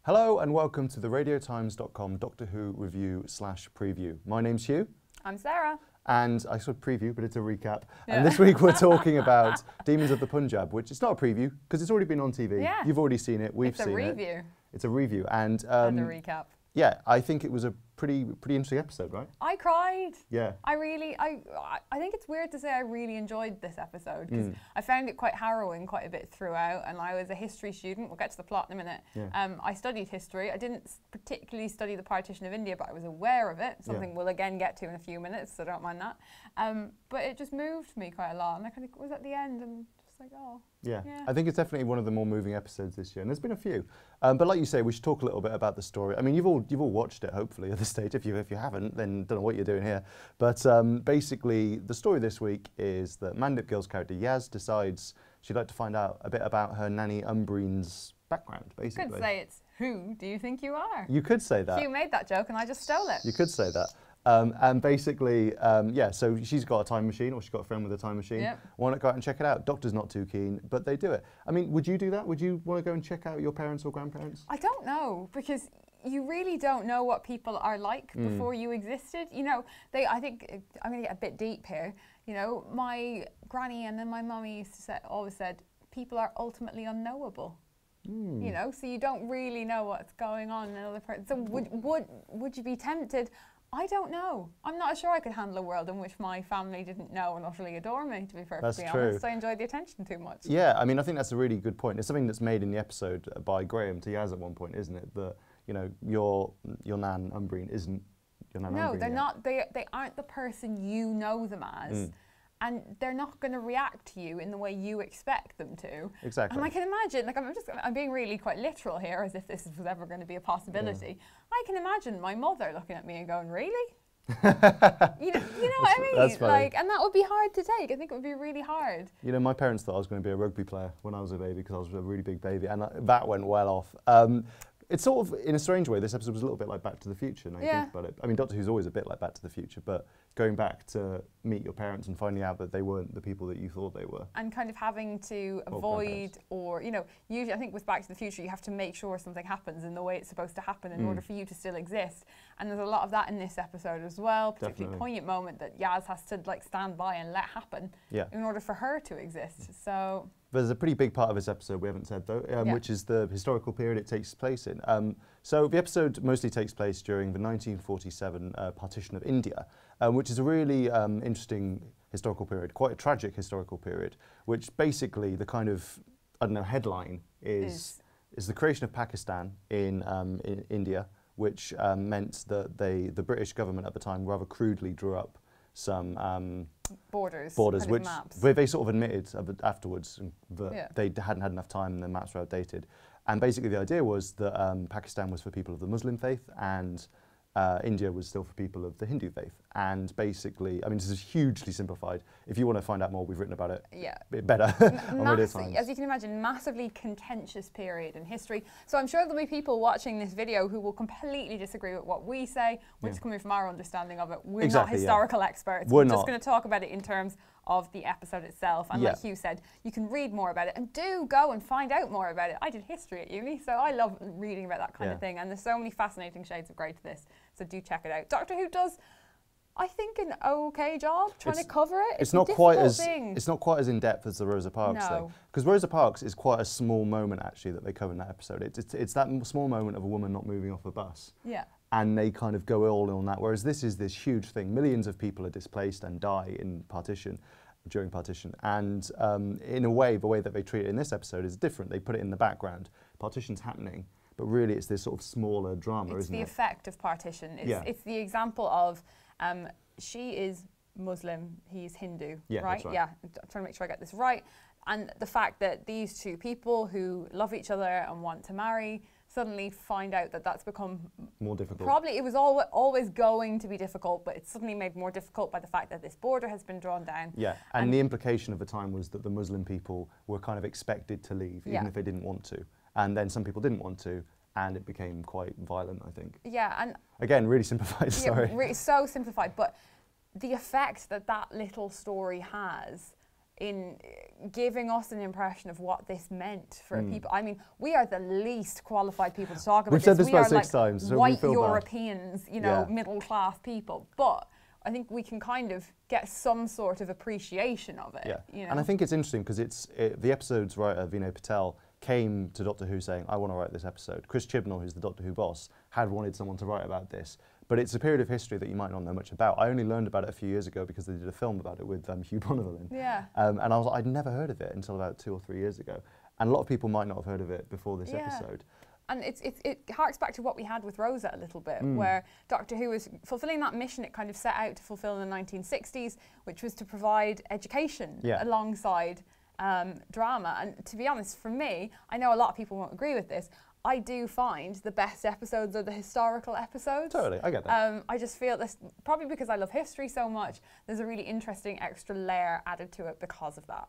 Hello and welcome to the radiotimes.com Doctor Who review/preview. My name's Hugh. I'm Sarah. And I said preview, but it's a recap. Yeah. And this week we're talking about Demons of the Punjab, which is not a preview because it's already been on TV. Yeah. You've already seen it. We've seen it. It's a review. It's a review. And a recap. Yeah, I think it was a pretty interesting episode, right? I cried. Yeah. I think it's weird to say I really enjoyed this episode because I found it quite harrowing quite a bit throughout, and I was a history student. We'll get to the plot in a minute. Yeah. I studied history. I didn't particularly study the Partition of India, but I was aware of it, something we'll again get to in a few minutes, so don't mind that. But it just moved me quite a lot, and I kind of was at the end and just like, oh. Yeah, I think it's definitely one of the more moving episodes this year, and there's been a few. But like you say, we should talk a little bit about the story. I mean, you've all watched it, hopefully, at this stage. If you haven't, then don't know what you're doing here. But basically, the story this week is that Mandip Gill's character Yaz decides she'd like to find out a bit about her nanny Umbrine's background, basically. You could say it's, who do you think you are? You could say that. You made that joke, and I just stole it. You could say that. And basically, yeah, so she's got a time machine, or she's got a friend with a time machine. Yep. Why not go out and check it out? Doctor's not too keen, but they do it. I mean, would you do that? Would you want to go and check out your parents or grandparents? I don't know, because you really don't know what people are like before you existed. You know, I think, I'm going to get a bit deep here. You know, my granny and then my mummy used to say, always said, people are ultimately unknowable. You know, so you don't really know what's going on in another person. So would you be tempted? I don't know. I'm not sure I could handle a world in which my family didn't know and utterly adore me, to be perfectly honest. I enjoyed the attention too much. Yeah, I mean, I think that's a really good point. It's something that's made in the episode by Graham to Yaz at one point, isn't it? That, you know, your nan Umbrine isn't your nan Umbrine. No, they're not. They aren't the person you know them as. And they're not going to react to you in the way you expect them to. Exactly. And I can imagine, like I'm being really quite literal here, as if this was ever going to be a possibility. I can imagine my mother looking at me and going, really? you know what I mean? That's funny. Like, and that would be hard to take. I think it would be really hard. You know, my parents thought I was going to be a rugby player when I was a baby because I was a really big baby, and that went well off. It's sort of, in a strange way, this episode was a little bit like Back to the Future, now you think about it. I mean, Doctor Who's always a bit like Back to the Future, but going back to meet your parents and finding out that they weren't the people that you thought they were. And kind of having to avoid, or, you know, usually I think with Back to the Future, you have to make sure something happens in the way it's supposed to happen in order for you to still exist. And there's a lot of that in this episode as well, particularly a poignant moment that Yaz has to, like, stand by and let happen in order for her to exist. So... There's a pretty big part of this episode we haven't said, though, which is the historical period it takes place in. So the episode mostly takes place during the 1947 Partition of India, which is a really interesting historical period, quite a tragic historical period, which basically the kind of, I don't know, headline is the creation of Pakistan in India, which meant that the British government at the time rather crudely drew up some borders which maps. They sort of admitted afterwards that they hadn't had enough time and the maps were outdated. And basically the idea was that Pakistan was for people of the Muslim faith and India was still for people of the Hindu faith. And basically, I mean, this is hugely simplified. If you want to find out more, we've written about it better on Radio Times. As you can imagine, massively contentious period in history. So I'm sure there'll be people watching this video who will completely disagree with what we say. We're just coming from our understanding of it. We're not historical experts. We're just going to talk about it in terms of the episode itself. And like Hugh said, you can read more about it and do go and find out more about it. I did history at uni, so I love reading about that kind of thing. And there's so many fascinating shades of grey to this. So do check it out. Doctor Who does, I think, an okay job trying to cover it. It's not quite as in depth as the Rosa Parks thing, because Rosa Parks is quite a small moment actually that they cover in that episode. It's that small moment of a woman not moving off a bus. Yeah. And they kind of go all in on that. Whereas this is this huge thing. Millions of people are displaced and die during partition. And in a way, the way that they treat it in this episode is different. They put it in the background. Partition's happening. But really, it's this sort of smaller drama, isn't it? It's the effect of partition. It's the example of she is Muslim, he's Hindu, right? That's right? Yeah, I'm trying to make sure I get this right. And the fact that these two people who love each other and want to marry suddenly find out that that's become more difficult. Probably it was always going to be difficult, but it's suddenly made more difficult by the fact that this border has been drawn down. Yeah, and the implication of the time was that the Muslim people were kind of expected to leave, even if they didn't want to. And then some people didn't want to, and it became quite violent, I think. Yeah, and... Again, really simplified, sorry. So simplified, but the effect that little story has in giving us an impression of what this meant for people. I mean, we are the least qualified people to talk about We've said this about 6 times. So white Europeans, you know, middle-class people. But I think we can kind of get some sort of appreciation of it. Yeah, you know? And I think it's interesting because the episode's writer, Vinay Patel, came to Doctor Who saying, I want to write this episode. Chris Chibnall, who's the Doctor Who boss, had wanted someone to write about this. But it's a period of history that you might not know much about. I only learned about it a few years ago because they did a film about it with Hugh Bonneville in. Yeah. And I was like, I'd never heard of it until about 2 or 3 years ago. And a lot of people might not have heard of it before this episode. And it harks back to what we had with Rosa a little bit, where Doctor Who was fulfilling that mission it kind of set out to fulfill in the 1960s, which was to provide education alongside drama. And to be honest, for me, I know a lot of people won't agree with this, I do find the best episodes are the historical episodes. Totally, I get that. I just feel this, probably because I love history so much, there's a really interesting extra layer added to it because of that.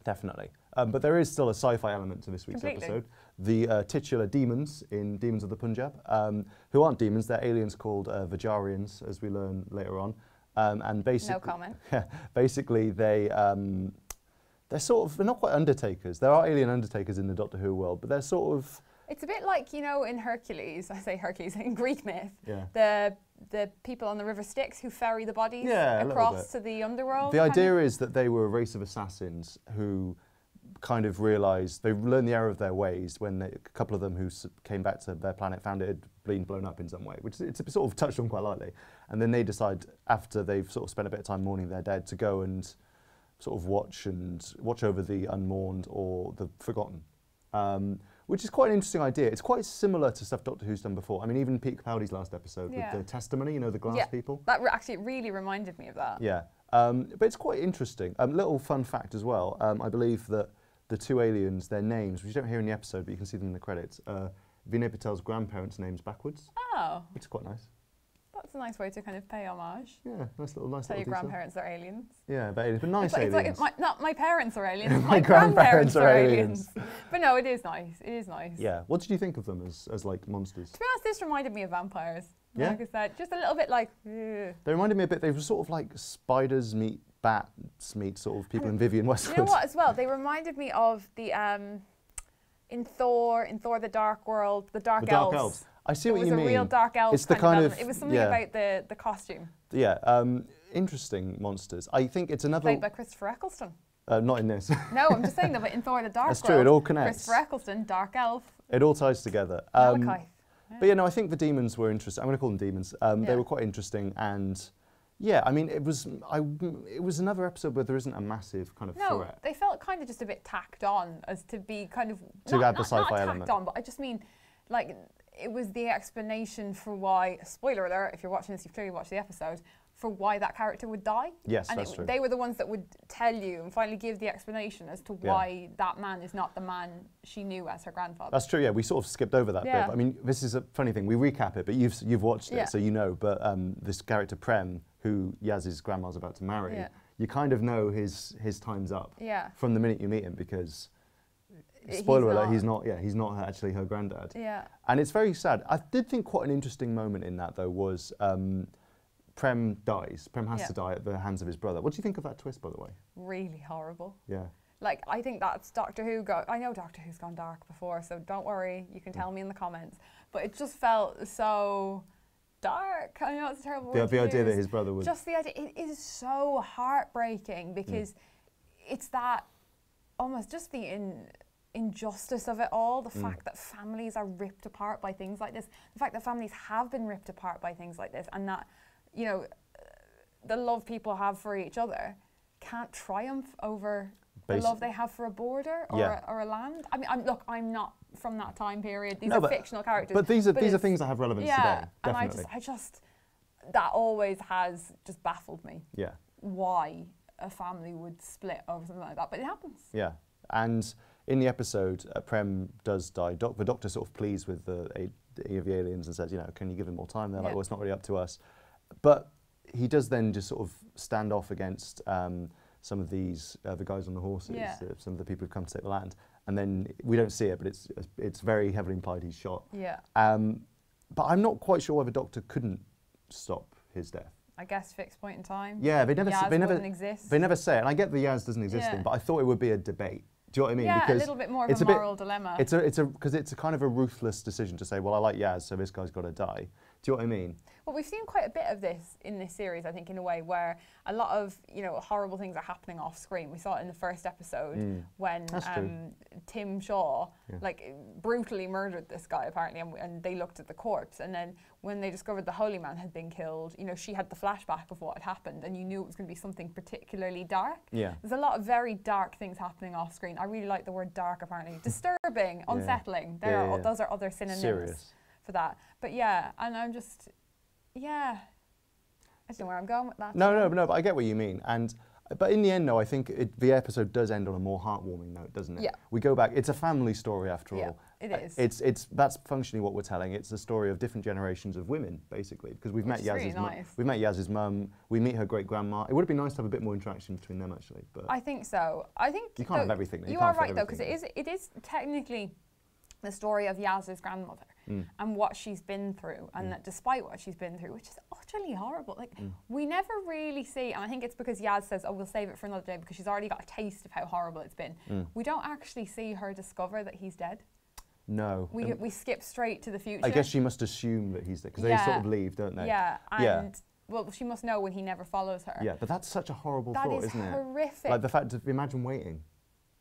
Definitely. But there is still a sci-fi element to this week's episode. The titular demons in Demons of the Punjab, who aren't demons, they're aliens called Vajarians, as we learn later on. And basically, no comment. Basically, they're sort of, they're not quite undertakers. There are alien undertakers in the Doctor Who world, but they're sort of... It's a bit like, you know, in Hercules, I say Hercules, in Greek myth, the people on the River Styx who ferry the bodies across to the underworld. The idea is that they were a race of assassins who kind of realised, they learned the error of their ways when a couple of them who came back to their planet found it had been blown up in some way, which it's sort of touched on quite lightly. And then they decide, after they've sort of spent a bit of time mourning their dead, to go and sort of watch over the unmourned or the forgotten. Which is quite an interesting idea. It's quite similar to stuff Doctor Who's done before. I mean, even Pete Capaldi's last episode with the testimony, you know, the glass people. That actually really reminded me of that. Yeah, but it's quite interesting. Little fun fact as well, I believe that the 2 aliens, their names, which you don't hear in the episode, but you can see them in the credits, Vinay Patel's grandparents' names backwards. Oh. Which is quite nice. That's a nice way to kind of pay homage. Yeah, nice little Tell your grandparents are aliens. Yeah, but nice aliens. It's like, not my parents are aliens, my grandparents are aliens. But no, it is nice. It is nice. Yeah. What did you think of them as like monsters? To be honest, this reminded me of vampires. Yeah. Like I said, just a little bit like... They reminded me a bit, they were sort of like spiders meet bats meet sort of people in Vivian Westwood. You know what as well? They reminded me of the... in Thor the Dark World, the Dark Elves. I see what you mean. It was a real Dark Elf. It's the kind of... It was something about the costume. Yeah, interesting monsters. I think it's another... Played by Christopher Eccleston. Not in this. No, I'm just saying that in Thor the Dark World. That's true, it all connects. Christopher Eccleston, Dark Elf. It all ties together. Malachi. But yeah, no, I think the demons were interesting. I'm going to call them demons. They were quite interesting, and yeah, I mean, it was another episode where there isn't a massive kind of threat. No, they felt kind of just a bit tacked on as to be kind of... To add the sci-fi element. Not tacked on, but I just mean, like... It was the explanation for why, spoiler alert, if you're watching this, you've clearly watched the episode, for why that character would die. Yes, that's true. They were the ones that would tell you and finally give the explanation as to why that man is not the man she knew as her grandfather. That's true, yeah. We sort of skipped over that bit. I mean, this is a funny thing. We recap it, but you've watched it, so you know. But this character, Prem, who Yaz's grandma's about to marry, you kind of know his time's up from the minute you meet him because... Spoiler alert, he's not actually her granddad. Yeah. And it's very sad. I did think quite an interesting moment in that, though, was Prem dies. Prem has to die at the hands of his brother. What do you think of that twist, by the way? Really horrible. Yeah. Like, I think that's Doctor Who. I know Doctor Who's gone dark before, so don't worry. You can tell me in the comments. But it just felt so dark. I know it's a terrible word. The idea that his brother would... Just the idea. It is so heartbreaking because it's that almost just the... injustice of it all, the fact that families are ripped apart by things like this, the fact that families have been ripped apart by things like this, and that, you know, the love people have for each other can't triumph over the love they have for a border or a land. I mean, look, I'm not from that time period. These are fictional characters. But these are things that have relevance today, definitely. And I just, that always has just baffled me. Yeah. Why a family would split over something like that, but it happens. Yeah, and in the episode, Prem does die. The Doctor sort of pleads with the aliens and says, you know, can you give him more time? They're like, well, it's not really up to us. But he does then just sort of stand off against some of these, the guys on the horses, some of the people who've come to take the land. And then we don't see it, but it's very heavily implied he's shot. Yeah. But I'm not quite sure why the Doctor couldn't stop his death. I guess, fixed point in time. Yeah, they never exist. They never say it. And I get the Yaz doesn't exist thing, but I thought it would be a debate. Do you know what I mean? Yeah, because a little bit more of a moral dilemma. Because it's a kind of a ruthless decision to say, well, I like Yaz, so this guy's got to die. Do you know what I mean? Well, we've seen quite a bit of this in this series, I think, in a way, where a lot of, you know, horrible things are happening off screen. We saw it in the first episode when Tim Shaw, like, brutally murdered this guy, apparently, and they looked at the corpse. And then when they discovered the holy man had been killed, you know, she had the flashback of what had happened, and you knew it was going to be something particularly dark. Yeah. There's a lot of very dark things happening off screen. I really like the word dark, apparently. Disturbing, unsettling. Those are other synonyms for that. But yeah, and I'm just, I don't know where I'm going with that. No, but I get what you mean. But in the end, though, I think the episode does end on a more heartwarming note, doesn't it? Yeah. We go back. It's a family story, after all. It is. That's functionally what we're telling. It's a story of different generations of women, basically, because we've met Yaz's mum. We've met Yaz's mum. We meet her great grandma. It would have been nice to have a bit more interaction between them, actually. But I think so. I think you can't have everything. You are right, though, because it is technically the story of Yaz's grandmother and what she's been through, and that despite what she's been through, which is utterly horrible, like we never really see, and I think it's because Yaz says, oh, we'll save it for another day because she's already got a taste of how horrible it's been. We don't actually see her discover that he's dead. No. We skip straight to the future. I guess she must assume that he's dead, because they sort of leave, don't they? Yeah, and well, she must know when he never follows her. Yeah, but that's such a horrible thought, isn't it? That is horrific. Like the fact of, imagine waiting.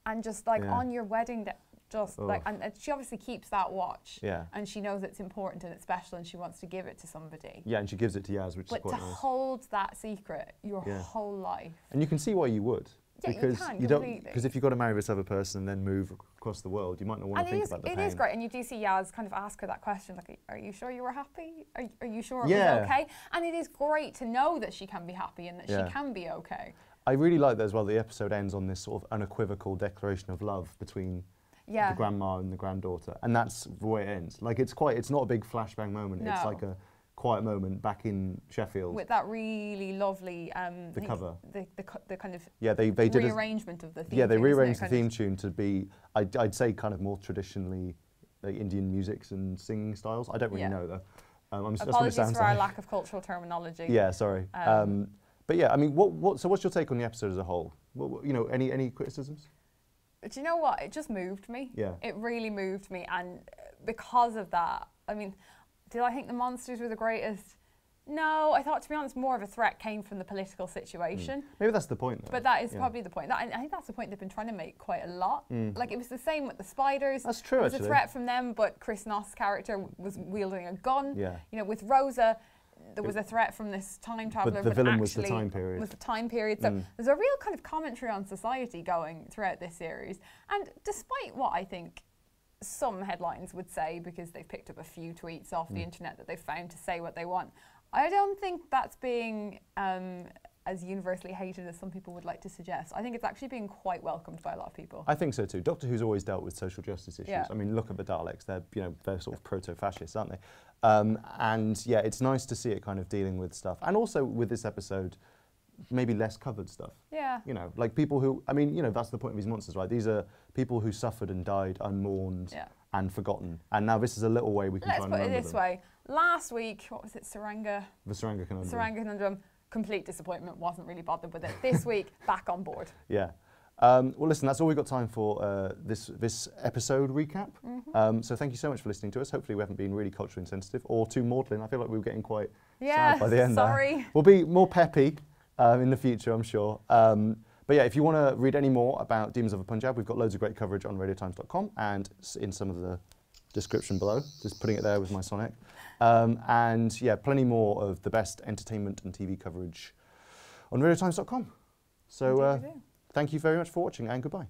And just like on your wedding day, and she obviously keeps that watch. Yeah. And she knows it's important and it's special and she wants to give it to somebody. Yeah, and she gives it to Yaz, which is quite nice. But to hold that secret your whole life. And you can see why you would. Yeah, because you don't, because if you've got to marry this other person and then move across the world, you might not want to think about the pain. It is great, and you do see Yaz kind of ask her that question, like, are you sure you were happy? Are you sure it was okay? And it is great to know that she can be happy and that she can be okay. I really like that as well. The episode ends on this sort of unequivocal declaration of love between the grandma and the granddaughter, and that's the way it ends. Like it's not a big flashbang moment. No. It's like a quiet moment back in Sheffield with that really lovely the cover, the kind of they did rearrangement of the theme. Yeah, they rearranged the theme tune to be I'd say kind of more traditionally Indian musics and singing styles. I don't really know though. Apologies for our lack of cultural terminology. Yeah, sorry. But yeah, I mean, so what's your take on the episode as a whole? You know, any criticisms? Do you know what? It just moved me. Yeah. It really moved me, and because of that, I mean, did I think the monsters were the greatest? No, I thought, to be honest, more of a threat came from the political situation. Maybe that's the point, though. But that is probably the point. I think that's the point they've been trying to make quite a lot. Like, it was the same with the spiders. That's true, actually. It was a threat from them, but Chris Noth's character was wielding a gun. Yeah. You know, with Rosa, there was a threat from this time traveller, but the villain was the time period. So there's a real kind of commentary on society going throughout this series. And despite what I think some headlines would say, because they've picked up a few tweets off the internet that they've found to say what they want, I don't think that's being as universally hated as some people would like to suggest. I think it's actually being quite welcomed by a lot of people. I think so too. Doctor Who's always dealt with social justice issues. Yeah. I mean, look at the Daleks. They're sort of proto-fascists, aren't they? And yeah, it's nice to see it kind of dealing with stuff. And also with this episode, maybe less covered stuff. Yeah. You know, like people who, I mean, you know, that's the point of these monsters, right? These are people who suffered and died unmourned and forgotten. And now this is a little way we can try and remember them. Let's put it this way. Last week, what was it, Saranga? The Saranga Conundrum. Saranga Conundrum. Complete disappointment, wasn't really bothered with it. This week, back on board. Yeah. Well, listen, that's all we've got time for this episode recap. So thank you so much for listening to us. Hopefully we haven't been really culturally insensitive or too maudlin. I feel like we were getting quite sad by the end there. We'll be more peppy in the future, I'm sure. But yeah, if you want to read any more about Demons of the Punjab, we've got loads of great coverage on radiotimes.com and in some of the description below, just putting it there with my Sonic. And yeah, plenty more of the best entertainment and TV coverage on radiotimes.com. So thank you very much for watching and goodbye.